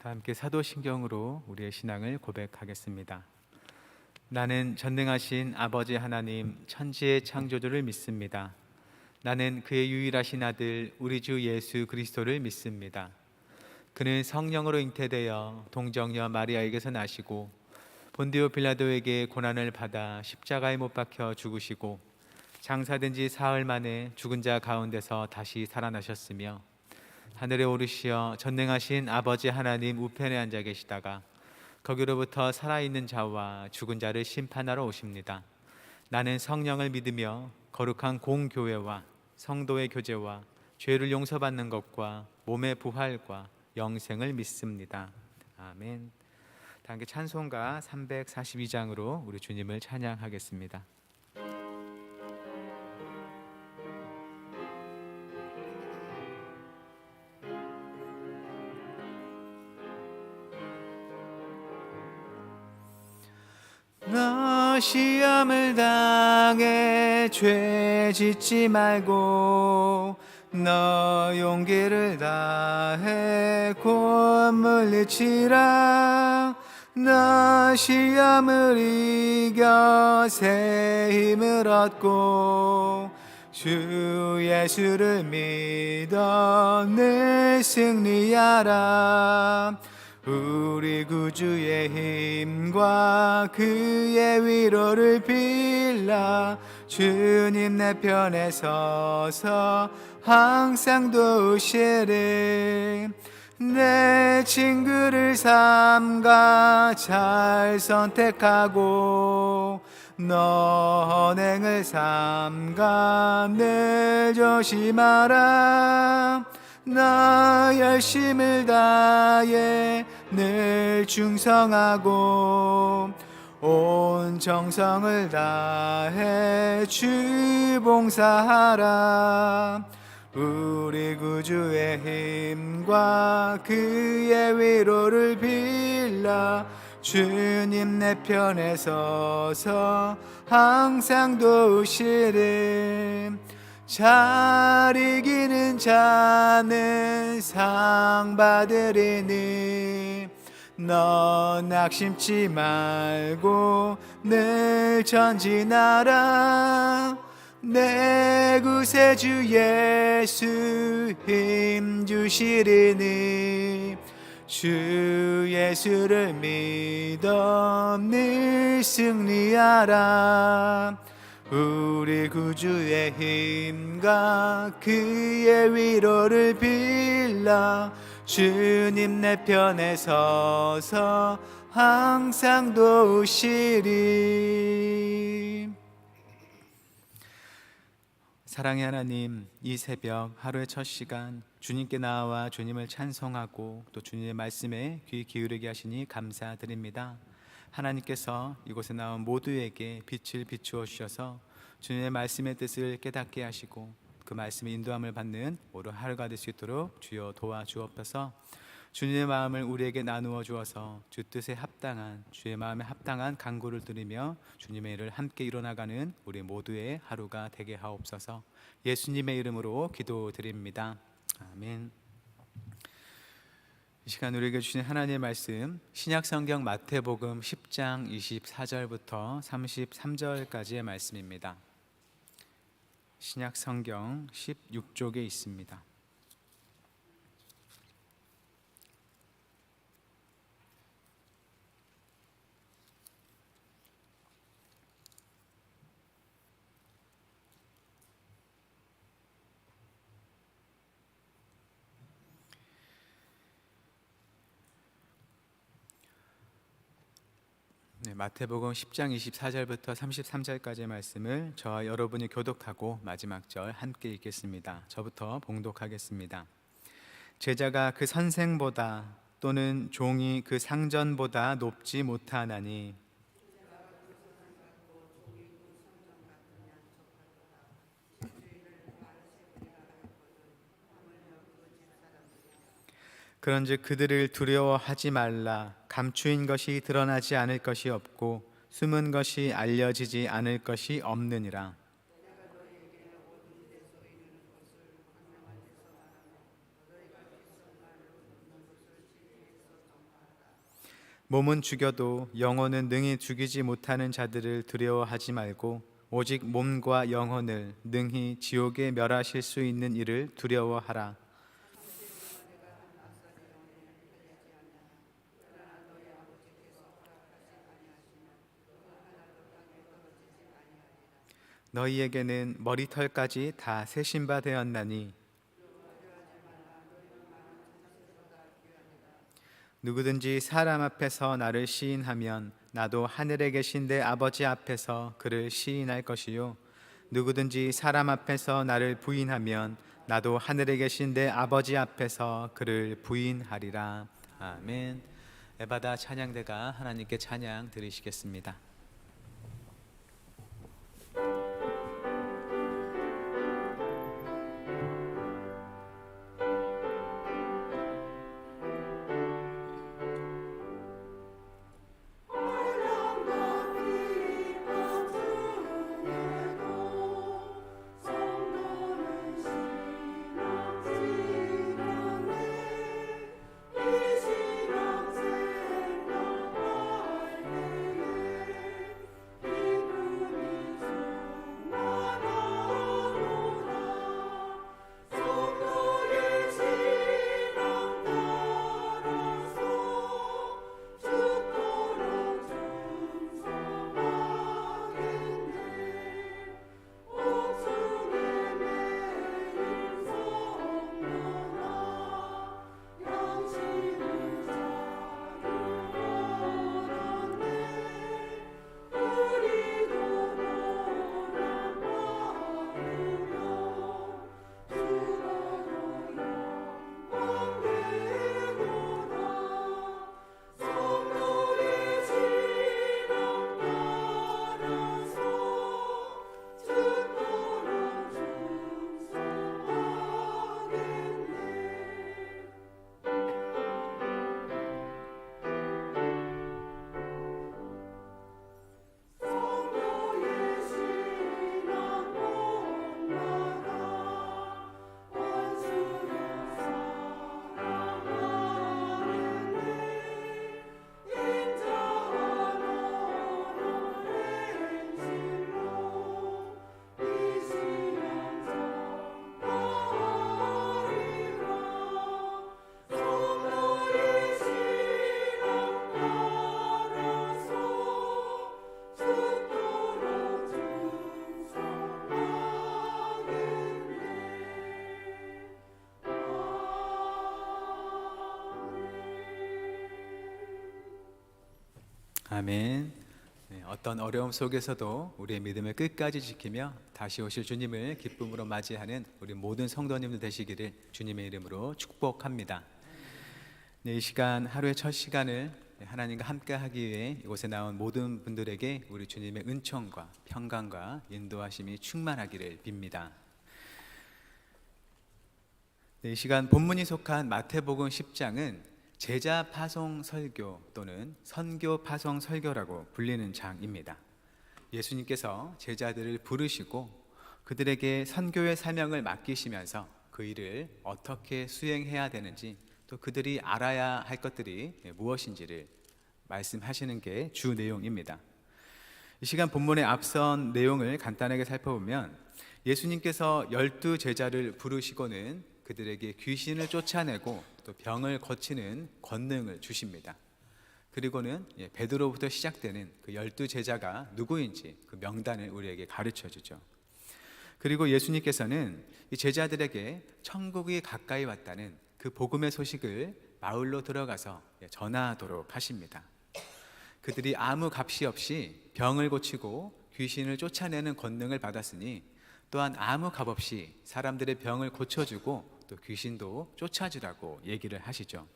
다 함께 사도신경으로 우리의 신앙을 고백하겠습니다. 나는 전능하신 아버지 하나님 천지의 창조주를 믿습니다. 나는 그의 유일하신 아들 우리 주 예수 그리스도를 믿습니다. 그는 성령으로 잉태되어 동정녀 마리아에게서 나시고 본디오 빌라도에게 고난을 받아 십자가에 못 박혀 죽으시고 장사된 지 사흘 만에 죽은 자 가운데서 다시 살아나셨으며 하늘에 오르시어 전능하신 아버지 하나님 우편에 앉아 계시다가 거기로부터 살아있는 자와 죽은 자를 심판하러 오십니다. 나는 성령을 믿으며 거룩한 공교회와 성도의 교제와 죄를 용서받는 것과 몸의 부활과 영생을 믿습니다. 아멘. 다 함께 찬송가 342장으로 우리 주님을 찬양하겠습니다. 너 시험을 당해 죄 짓지 말고 너 용기를 다해 곧 물리치라. 너 시험을 이겨 새 힘을 얻고 주 예수를 믿어 늘 승리하라. 우리 구주의 힘과 그의 위로를 빌라. 주님 내 편에 서서 항상 도우시리. 내 친구를 삼가 잘 선택하고 너 언행을 삼가 늘 조심하라. 나 열심을 다해 늘 충성하고 온 정성을 다해 주 봉사하라. 우리 구주의 힘과 그의 위로를 빌라. 주님 내 편에 서서 항상 도우시리. 잘 이기는 자는 상 받으리니 너 낙심치 말고 늘 전진하라. 내 구세주 예수 힘 주시리니 주 예수를 믿어 늘 승리하라. 우리 구주의 힘과 그의 위로를 빌라. 주님 내 편에 서서 항상 도우시리. 사랑의 하나님, 이 새벽 하루의 첫 시간 주님께 나와 주님을 찬송하고 또 주님의 말씀에 귀 기울이게 하시니 감사드립니다. 하나님께서 이곳에 나온 모두에게 빛을 비추어 주셔서 주님의 말씀의 뜻을 깨닫게 하시고 그 말씀의 인도함을 받는 오늘 하루가 될 수 있도록 주여 도와주옵소서. 주님의 마음을 우리에게 나누어 주어서 주 뜻에 합당한 주의 마음에 합당한 간구를 드리며 주님의 일을 함께 이뤄나가는 우리 모두의 하루가 되게 하옵소서. 예수님의 이름으로 기도드립니다. 아멘. 이 시간 우리에게 주신 하나님의 말씀 신약성경 마태복음 10장 24절부터 33절까지의 말씀입니다. 신약성경 16쪽에 있습니다. 마태복음 10장 24절부터 33절까지의 말씀을 저와 여러분이 교독하고 마지막 절 함께 읽겠습니다. 저부터 봉독하겠습니다. 제자가 그 선생보다 또는 종이 그 상전보다 높지 못하나니 그런즉 그들을 두려워하지 말라. 감추인 것이 드러나지 않을 것이 없고 숨은 것이 알려지지 않을 것이 없느니라. 몸은 죽여도 영혼은 능히 죽이지 못하는 자들을 두려워하지 말고 오직 몸과 영혼을 능히 지옥에 멸하실 수 있는 이를 두려워하라. 너희에게는 머리털까지 다 세신 바 되었나니 누구든지 사람 앞에서 나를 시인하면 나도 하늘에 계신 내 아버지 앞에서 그를 시인할 것이요 누구든지 사람 앞에서 나를 부인하면 나도 하늘에 계신 내 아버지 앞에서 그를 부인하리라. 아멘. 에바다 찬양대가 하나님께 찬양 드리시겠습니다. 아멘. 어떤 어려움 속에서도 우리의 믿음을 끝까지 지키며 다시 오실 주님을 기쁨으로 맞이하는 우리 모든 성도님들 되시기를 주님의 이름으로 축복합니다. 이 시간, 하루의 첫 시간을 하나님과 함께 하기 위해 이곳에 나온 모든 분들에게 우리 주님의 은총과 평강과 인도하심이 충만하기를 빕니다. 이 시간 본문이 속한 마태복음 10장은 제자 파송 설교 또는 선교 파송 설교라고 불리는 장입니다. 예수님께서 제자들을 부르시고 그들에게 선교의 사명을 맡기시면서 그 일을 어떻게 수행해야 되는지 또 그들이 알아야 할 것들이 무엇인지를 말씀하시는 게 주 내용입니다. 이 시간 본문의 앞선 내용을 간단하게 살펴보면 예수님께서 12 제자를 부르시고는 그들에게 귀신을 쫓아내고 또 병을 고치는 권능을 주십니다. 그리고는 베드로부터 시작되는 그 12 제자가 누구인지 그 명단을 우리에게 가르쳐 주죠. 그리고 예수님께서는 이 제자들에게 천국이 가까이 왔다는 그 복음의 소식을 마을로 들어가서 전하도록 하십니다. 그들이 아무 값이 없이 병을 고치고 귀신을 쫓아내는 권능을 받았으니 또한 아무 값 없이 사람들의 병을 고쳐주고 또 귀신도 쫓아주라고 얘기를 하시죠.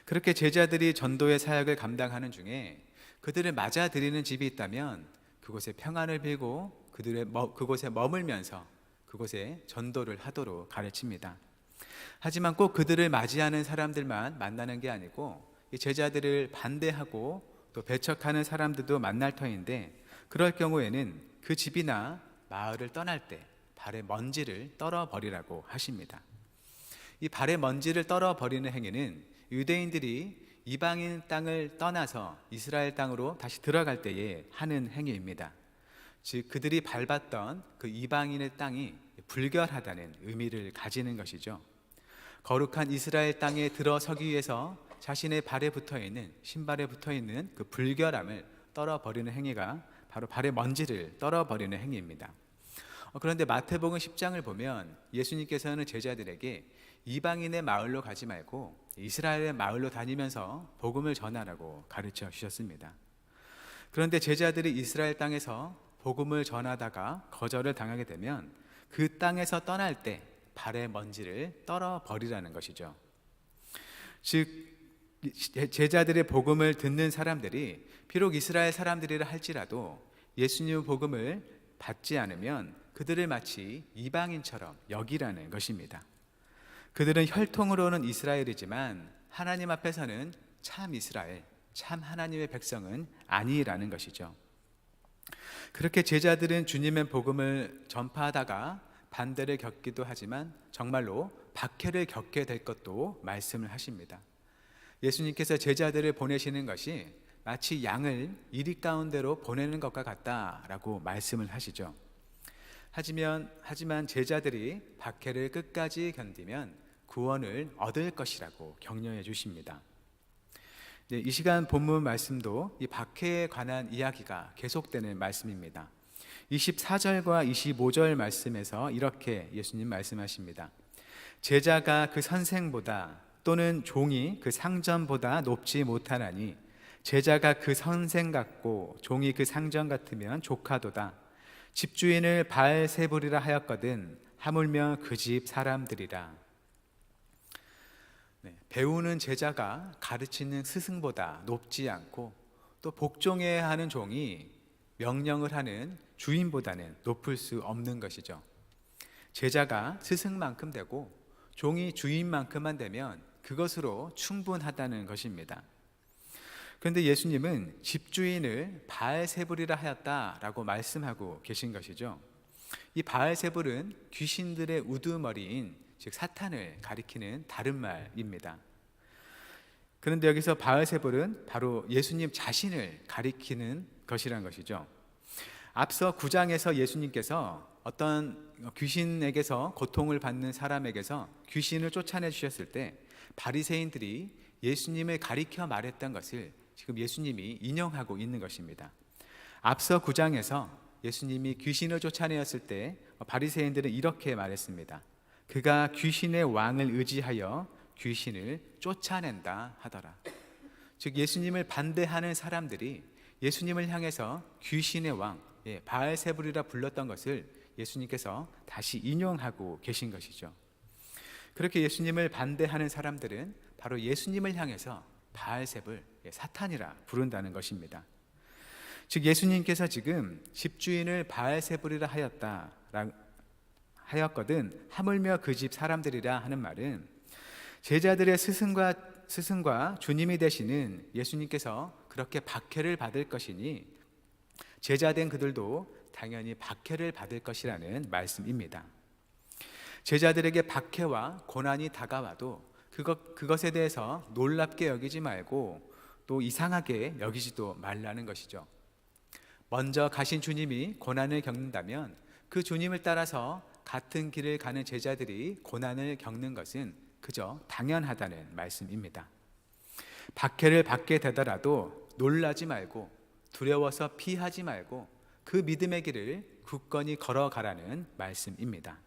그렇게 제자들이 전도의 사역을 감당하는 중에 그들을 맞아들이는 집이 있다면 그곳에 평안을 빌고 그곳에 머물면서 그곳에 전도를 하도록 가르칩니다. 하지만 꼭 그들을 맞이하는 사람들만 만나는 게 아니고 이 제자들을 반대하고 또 배척하는 사람들도 만날 터인데 그럴 경우에는 그 집이나 마을을 떠날 때 발에 먼지를 떨어버리라고 하십니다. 이 발에 먼지를 떨어버리는 행위는 유대인들이 이방인 땅을 떠나서 이스라엘 땅으로 다시 들어갈 때에 하는 행위입니다. 즉 그들이 밟았던 그 이방인의 땅이 불결하다는 의미를 가지는 것이죠. 거룩한 이스라엘 땅에 들어서기 위해서 자신의 발에 붙어있는, 신발에 붙어있는 그 불결함을 떨어버리는 행위가 바로 발의 먼지를 떨어버리는 행위입니다. 그런데 마태복음 10장을 보면 예수님께서는 제자들에게 이방인의 마을로 가지 말고 이스라엘의 마을로 다니면서 복음을 전하라고 가르쳐 주셨습니다. 그런데 제자들이 이스라엘 땅에서 복음을 전하다가 거절을 당하게 되면 그 땅에서 떠날 때 발의 먼지를 떨어버리라는 것이죠. 즉 제자들의 복음을 듣는 사람들이 비록 이스라엘 사람들이라 할지라도 예수님의 복음을 받지 않으면 그들을 마치 이방인처럼 여기라는 것입니다. 그들은 혈통으로는 이스라엘이지만 하나님 앞에서는 참 이스라엘, 참 하나님의 백성은 아니라는 것이죠. 그렇게 제자들은 주님의 복음을 전파하다가 반대를 겪기도 하지만 정말로 박해를 겪게 될 것도 말씀을 하십니다. 예수님께서 제자들을 보내시는 것이 마치 양을 이리 가운데로 보내는 것과 같다라고 말씀을 하시죠. 하지만 제자들이 박해를 끝까지 견디면 구원을 얻을 것이라고 격려해 주십니다. 이 시간 본문 말씀도 이 박해에 관한 이야기가 계속되는 말씀입니다. 24절과 25절 말씀에서 이렇게 예수님 말씀하십니다. 제자가 그 선생보다 또는 종이 그 상전보다 높지 못하나니 제자가 그 선생 같고 종이 그 상전 같으면 조카도다. 집주인을 바알세불이라 하였거든 하물며 그 집 사람들이라. 배우는 제자가 가르치는 스승보다 높지 않고 또 복종해야 하는 종이 명령을 하는 주인보다는 높을 수 없는 것이죠. 제자가 스승만큼 되고 종이 주인만큼만 되면 그것으로 충분하다는 것입니다. 그런데 예수님은 집주인을 바알세불이라 하였다라고 말씀하고 계신 것이죠. 이 바알세불은 귀신들의 우두머리인 즉 사탄을 가리키는 다른 말입니다. 그런데 여기서 바알세불은 바로 예수님 자신을 가리키는 것이란 것이죠. 앞서 9장에서 예수님께서 어떤 귀신에게서 고통을 받는 사람에게서 귀신을 쫓아내 주셨을 때 바리새인들이 예수님을 가리켜 말했던 것을 지금 예수님이 인용하고 있는 것입니다. 앞서 9장에서 예수님이 귀신을 쫓아내었을 때 바리새인들은 이렇게 말했습니다. 그가 귀신의 왕을 의지하여 귀신을 쫓아낸다 하더라. 즉 예수님을 반대하는 사람들이 예수님을 향해서 귀신의 왕, 바알세불이라 불렀던 것을 예수님께서 다시 인용하고 계신 것이죠. 그렇게 예수님을 반대하는 사람들은 바로 예수님을 향해서 바알세불, 사탄이라 부른다는 것입니다. 즉 예수님께서 지금 집주인을 바알세불이라 하였거든 하물며 그 집 사람들이라 하는 말은 제자들의 스승과 주님이 되시는 예수님께서 그렇게 박해를 받을 것이니 제자된 그들도 당연히 박해를 받을 것이라는 말씀입니다. 제자들에게 박해와 고난이 다가와도 그것에 대해서 놀랍게 여기지 말고 또 이상하게 여기지도 말라는 것이죠. 먼저 가신 주님이 고난을 겪는다면 그 주님을 따라서 같은 길을 가는 제자들이 고난을 겪는 것은 그저 당연하다는 말씀입니다. 박해를 받게 되더라도 놀라지 말고 두려워서 피하지 말고 그 믿음의 길을 굳건히 걸어가라는 말씀입니다.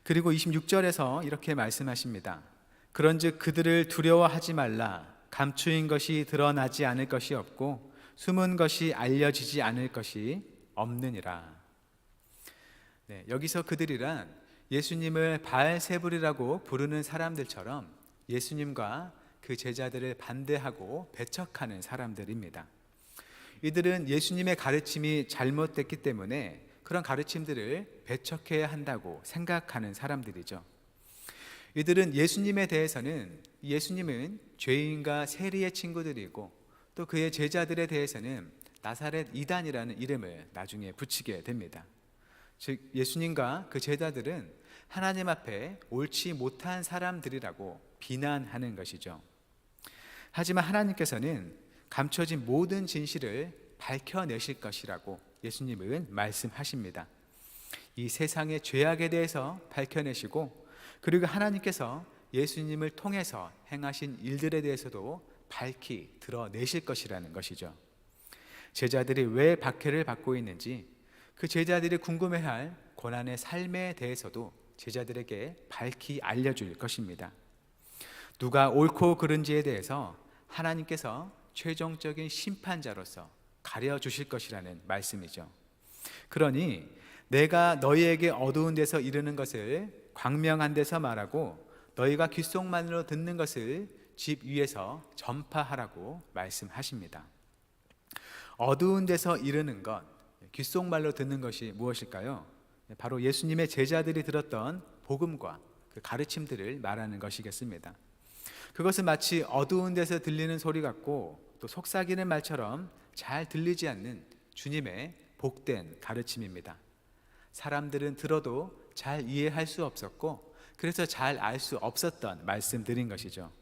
그리고 26절에서 이렇게 말씀하십니다. 그런즉 그들을 두려워하지 말라. 감추인 것이 드러나지 않을 것이 없고 숨은 것이 알려지지 않을 것이 없느니라. 여기서 그들이란 예수님을 바알세불이라고 부르는 사람들처럼 예수님과 그 제자들을 반대하고 배척하는 사람들입니다. 이들은 예수님의 가르침이 잘못됐기 때문에 그런 가르침들을 배척해야 한다고 생각하는 사람들이죠. 이들은 예수님에 대해서는 예수님은 죄인과 세리의 친구들이고 또 그의 제자들에 대해서는 나사렛 이단이라는 이름을 나중에 붙이게 됩니다. 즉 예수님과 그 제자들은 하나님 앞에 옳지 못한 사람들이라고 비난하는 것이죠. 하지만 하나님께서는 감춰진 모든 진실을 밝혀내실 것이라고 예수님은 말씀하십니다. 이 세상의 죄악에 대해서 밝혀내시고, 그리고 하나님께서 예수님을 통해서 행하신 일들에 대해서도 밝히 드러내실 것이라는 것이죠. 제자들이 왜 박해를 받고 있는지, 그 제자들이 궁금해할 고난의 삶에 대해서도 제자들에게 밝히 알려줄 것입니다. 누가 옳고 그른지에 대해서 하나님께서 최종적인 심판자로서 가려주실 것이라는 말씀이죠. 그러니 내가 너희에게 어두운 데서 이르는 것을 광명한 데서 말하고, 너희가 귓속말로 듣는 것을 집 위에서 전파하라고 말씀하십니다. 어두운 데서 이르는 것, 귓속말로 듣는 것이 무엇일까요? 바로 예수님의 제자들이 들었던 복음과 그 가르침들을 말하는 것이겠습니다. 그것은 마치 어두운 데서 들리는 소리 같고, 또 속삭이는 말처럼 잘 들리지 않는 주님의 복된 가르침입니다. 사람들은 들어도 잘 이해할 수 없었고, 그래서 잘 알 수 없었던 말씀들인 것이죠.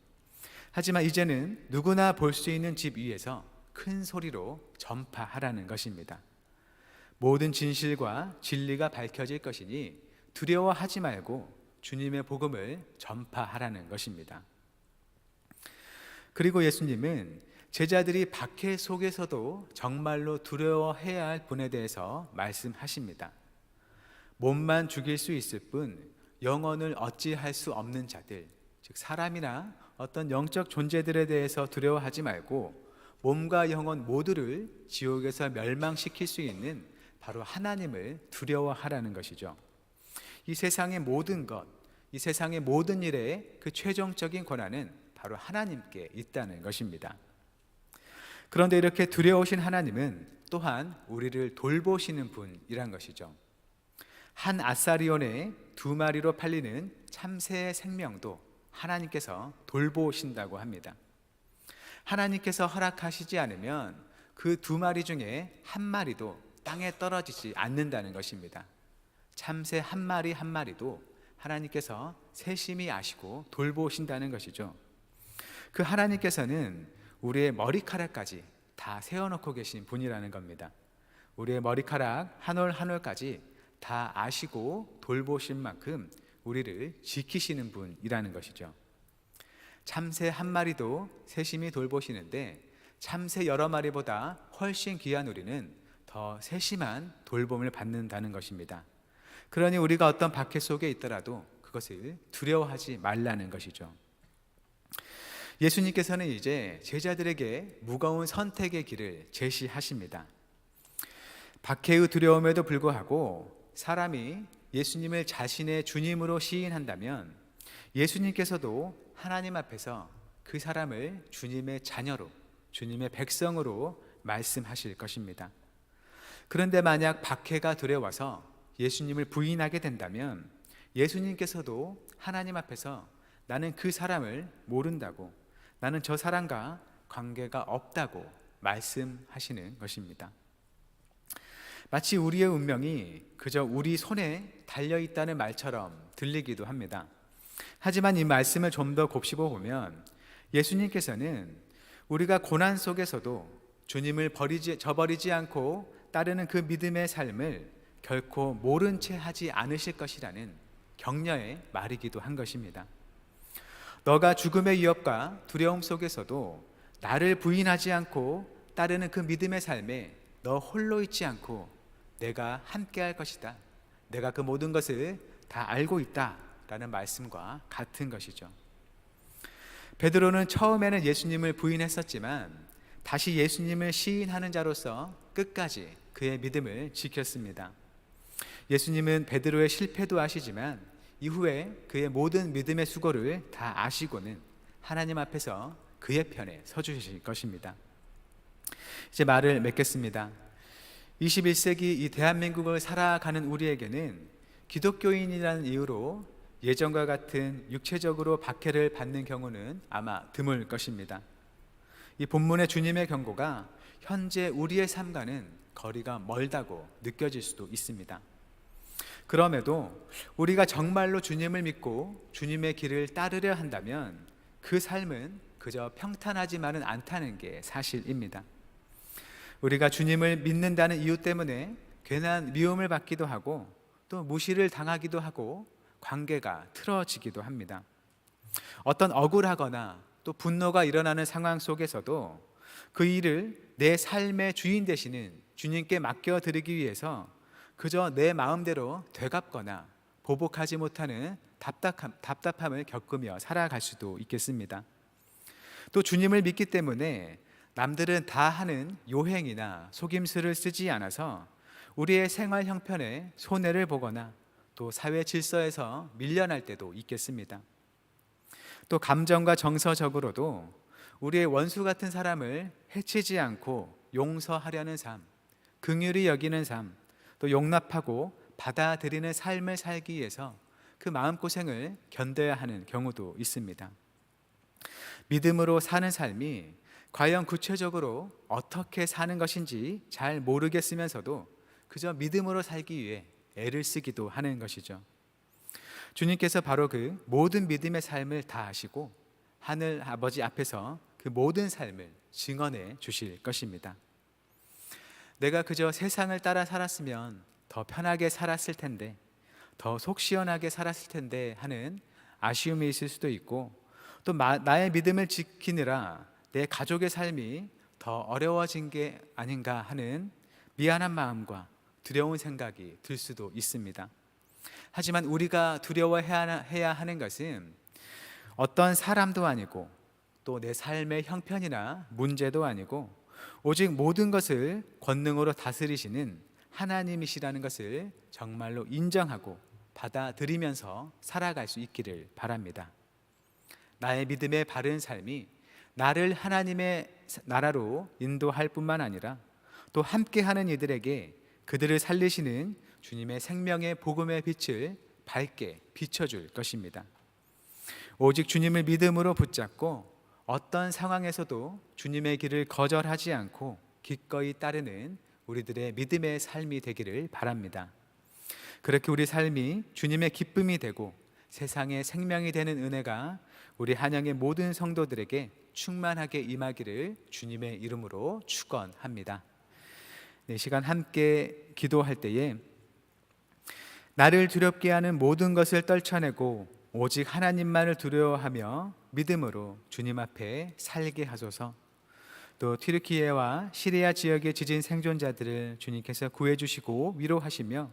하지만 이제는 누구나 볼 수 있는 집 위에서 큰 소리로 전파하라는 것입니다. 모든 진실과 진리가 밝혀질 것이니 두려워하지 말고 주님의 복음을 전파하라는 것입니다. 그리고 예수님은 제자들이 박해 속에서도 정말로 두려워해야 할 분에 대해서 말씀하십니다. 몸만 죽일 수 있을 뿐 영혼을 어찌할 수 없는 자들, 즉 사람이나 어떤 영적 존재들에 대해서 두려워하지 말고 몸과 영혼 모두를 지옥에서 멸망시킬 수 있는 바로 하나님을 두려워하라는 것이죠. 이 세상의 모든 것, 이 세상의 모든 일의 그 최종적인 권한은 바로 하나님께 있다는 것입니다. 그런데 이렇게 두려우신 하나님은 또한 우리를 돌보시는 분이란 것이죠. 한 아사리온에 2마리로 팔리는 참새의 생명도 하나님께서 돌보신다고 합니다. 하나님께서 허락하시지 않으면 그 2마리 중에 1마리도 땅에 떨어지지 않는다는 것입니다. 참새 1마리 1마리도 하나님께서 세심히 아시고 돌보신다는 것이죠. 그 하나님께서는 우리의 머리카락까지 다 세워놓고 계신 분이라는 겁니다. 우리의 머리카락 한 올 한 올까지 다 아시고 돌보신 만큼 우리를 지키시는 분이라는 것이죠. 참새 1마리도 세심히 돌보시는데 참새 여러 마리보다 훨씬 귀한 우리는 더 세심한 돌봄을 받는다는 것입니다. 그러니 우리가 어떤 박해 속에 있더라도 그것을 두려워하지 말라는 것이죠. 예수님께서는 이제 제자들에게 무거운 선택의 길을 제시하십니다. 박해의 두려움에도 불구하고 사람이 예수님을 자신의 주님으로 시인한다면 예수님께서도 하나님 앞에서 그 사람을 주님의 자녀로, 주님의 백성으로 말씀하실 것입니다. 그런데 만약 박해가 두려워서 예수님을 부인하게 된다면 예수님께서도 하나님 앞에서 나는 그 사람을 모른다고, 나는 저 사람과 관계가 없다고 말씀하시는 것입니다. 마치 우리의 운명이 그저 우리 손에 달려있다는 말처럼 들리기도 합니다. 하지만 이 말씀을 좀 더 곱씹어 보면 예수님께서는 우리가 고난 속에서도 주님을 저버리지 않고 따르는 그 믿음의 삶을 결코 모른 채 하지 않으실 것이라는 격려의 말이기도 한 것입니다. 너가 죽음의 위협과 두려움 속에서도 나를 부인하지 않고 따르는 그 믿음의 삶에 너 홀로 있지 않고 내가 함께 할 것이다. 내가 그 모든 것을 다 알고 있다 라는 말씀과 같은 것이죠. 베드로는 처음에는 예수님을 부인했었지만 다시 예수님을 시인하는 자로서 끝까지 그의 믿음을 지켰습니다. 예수님은 베드로의 실패도 아시지만 이후에 그의 모든 믿음의 수고를 다 아시고는 하나님 앞에서 그의 편에 서주실 것입니다. 이제 말을 맺겠습니다. 21세기 이 대한민국을 살아가는 우리에게는 기독교인이라는 이유로 예전과 같은 육체적으로 박해를 받는 경우는 아마 드물 것입니다. 이 본문의 주님의 경고가 현재 우리의 삶과는 거리가 멀다고 느껴질 수도 있습니다. 그럼에도 우리가 정말로 주님을 믿고 주님의 길을 따르려 한다면 그 삶은 그저 평탄하지만은 않다는 게 사실입니다. 우리가 주님을 믿는다는 이유 때문에 괜한 미움을 받기도 하고 또 무시를 당하기도 하고 관계가 틀어지기도 합니다. 어떤 억울하거나 또 분노가 일어나는 상황 속에서도 그 일을 내 삶의 주인 되시는 주님께 맡겨드리기 위해서 그저 내 마음대로 되갚거나 보복하지 못하는 답답함을 겪으며 살아갈 수도 있겠습니다. 또 주님을 믿기 때문에 남들은 다 하는 요행이나 속임수를 쓰지 않아서 우리의 생활 형편에 손해를 보거나 또 사회 질서에서 밀려날 때도 있겠습니다. 또 감정과 정서적으로도 우리의 원수 같은 사람을 해치지 않고 용서하려는 삶, 긍휼히 여기는 삶, 또 용납하고 받아들이는 삶을 살기 위해서 그 마음고생을 견뎌야 하는 경우도 있습니다. 믿음으로 사는 삶이 과연 구체적으로 어떻게 사는 것인지 잘 모르겠으면서도 그저 믿음으로 살기 위해 애를 쓰기도 하는 것이죠. 주님께서 바로 그 모든 믿음의 삶을 다 하시고 하늘 아버지 앞에서 그 모든 삶을 증언해 주실 것입니다. 내가 그저 세상을 따라 살았으면 더 편하게 살았을 텐데, 더 속 시원하게 살았을 텐데 하는 아쉬움이 있을 수도 있고, 또 나의 믿음을 지키느라 내 가족의 삶이 더 어려워진 게 아닌가 하는 미안한 마음과 두려운 생각이 들 수도 있습니다. 하지만 우리가 두려워해야 하는 것은 어떤 사람도 아니고 또 내 삶의 형편이나 문제도 아니고 오직 모든 것을 권능으로 다스리시는 하나님이시라는 것을 정말로 인정하고 받아들이면서 살아갈 수 있기를 바랍니다. 나의 믿음의 바른 삶이 나를 하나님의 나라로 인도할 뿐만 아니라 또 함께하는 이들에게 그들을 살리시는 주님의 생명의 복음의 빛을 밝게 비춰줄 것입니다. 오직 주님을 믿음으로 붙잡고 어떤 상황에서도 주님의 길을 거절하지 않고 기꺼이 따르는 우리들의 믿음의 삶이 되기를 바랍니다. 그렇게 우리 삶이 주님의 기쁨이 되고 세상의 생명이 되는 은혜가 우리 한양의 모든 성도들에게 충만하게 임하기를 주님의 이름으로 축원합니다. 네, 시간 함께 기도할 때에 나를 두렵게 하는 모든 것을 떨쳐내고 오직 하나님만을 두려워하며 믿음으로 주님 앞에 살게 하소서. 또 튀르키예와 시리아 지역의 지진 생존자들을 주님께서 구해주시고 위로하시며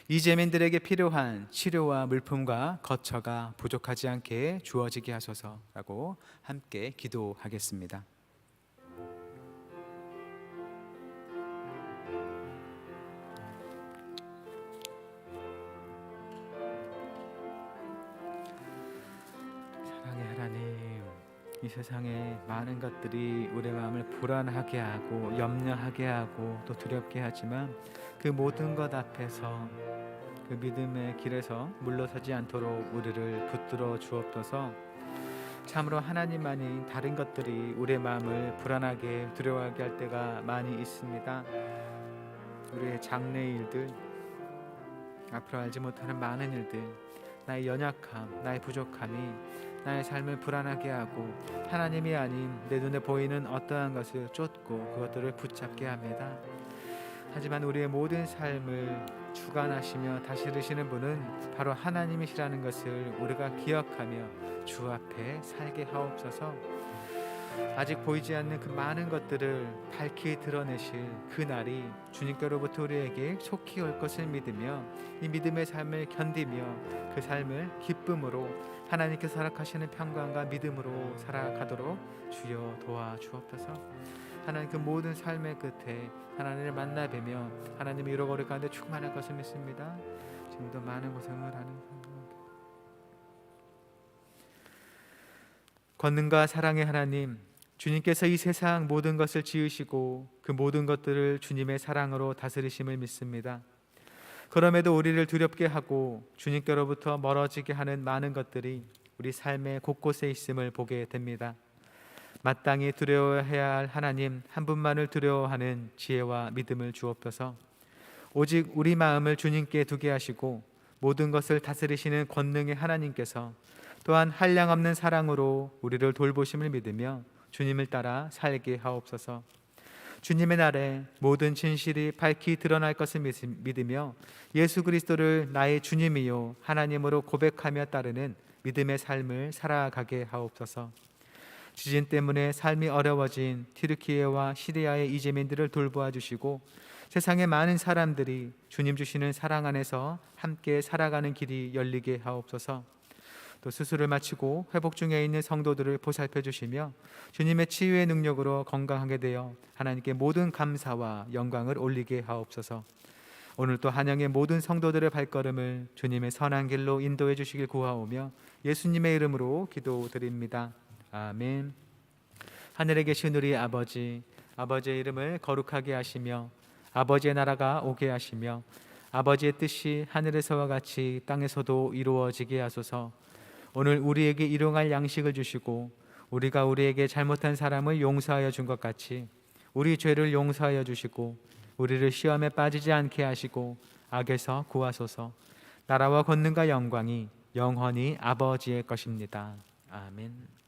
이재민들에게 필요한 치료와 물품과 거처가 부족하지 않게 주어지게 하소서라고 함께 기도하겠습니다. 사랑의 하나님, 이 세상에 많은 것들이 우리의 마음을 불안하게 하고 염려하게 하고 또 두렵게 하지만 그 모든 것 앞에서 그 믿음의 길에서 물러서지 않도록 우리를 붙들어 주옵소서. 참으로 하나님만이 다른 것들이 우리의 마음을 불안하게 두려워하게 할 때가 많이 있습니다. 우리의 장래의 일들, 앞으로 알지 못하는 많은 일들, 나의 연약함, 나의 부족함이 나의 삶을 불안하게 하고 하나님이 아닌 내 눈에 보이는 어떠한 것을 쫓고 그것들을 붙잡게 합니다. 하지만 우리의 모든 삶을 주관하시며 다스리시는 분은 바로 하나님이시라는 것을 우리가 기억하며 주 앞에 살게 하옵소서. 아직 보이지 않는 그 많은 것들을 밝히 드러내실 그 날이 주님께로부터 우리에게 속히 올 것을 믿으며 이 믿음의 삶을 견디며 그 삶을 기쁨으로 하나님께서 허락하시는 평강과 믿음으로 살아가도록 주여 도와주옵소서. 하나님 그 모든 삶의 끝에 하나님을 만나 뵈며 하나님의 이루어갈 가운데 충만할 것을 믿습니다. 지금도 많은 고생을 하는 권능과 사랑의 하나님, 주님께서 이 세상 모든 것을 지으시고 그 모든 것들을 주님의 사랑으로 다스리심을 믿습니다. 그럼에도 우리를 두렵게 하고 주님께로부터 멀어지게 하는 많은 것들이 우리 삶의 곳곳에 있음을 보게 됩니다. 마땅히 두려워해야 할 하나님 한 분만을 두려워하는 지혜와 믿음을 주옵소서. 오직 우리 마음을 주님께 두게 하시고 모든 것을 다스리시는 권능의 하나님께서 또한 한량없는 사랑으로 우리를 돌보심을 믿으며 주님을 따라 살게 하옵소서. 주님의 날에 모든 진실이 밝히 드러날 것을 믿으며 예수 그리스도를 나의 주님이요 하나님으로 고백하며 따르는 믿음의 삶을 살아가게 하옵소서. 지진 때문에 삶이 어려워진 튀르키예와 시리아의 이재민들을 돌보아 주시고 세상의 많은 사람들이 주님 주시는 사랑 안에서 함께 살아가는 길이 열리게 하옵소서. 또 수술을 마치고 회복 중에 있는 성도들을 보살펴 주시며 주님의 치유의 능력으로 건강하게 되어 하나님께 모든 감사와 영광을 올리게 하옵소서. 오늘 또 한영의 모든 성도들의 발걸음을 주님의 선한 길로 인도해 주시길 구하오며 예수님의 이름으로 기도드립니다. 아멘. 하늘에 계신 우리 아버지, 아버지의 이름을 거룩하게 하시며 아버지의 나라가 오게 하시며 아버지의 뜻이 하늘에서와 같이 땅에서도 이루어지게 하소서. 오늘 우리에게 일용할 양식을 주시고 우리가 우리에게 잘못한 사람을 용서하여 준 것 같이 우리 죄를 용서하여 주시고 우리를 시험에 빠지지 않게 하시고 악에서 구하소서. 나라와 권능과 영광이 영원히 아버지의 것입니다. 아멘.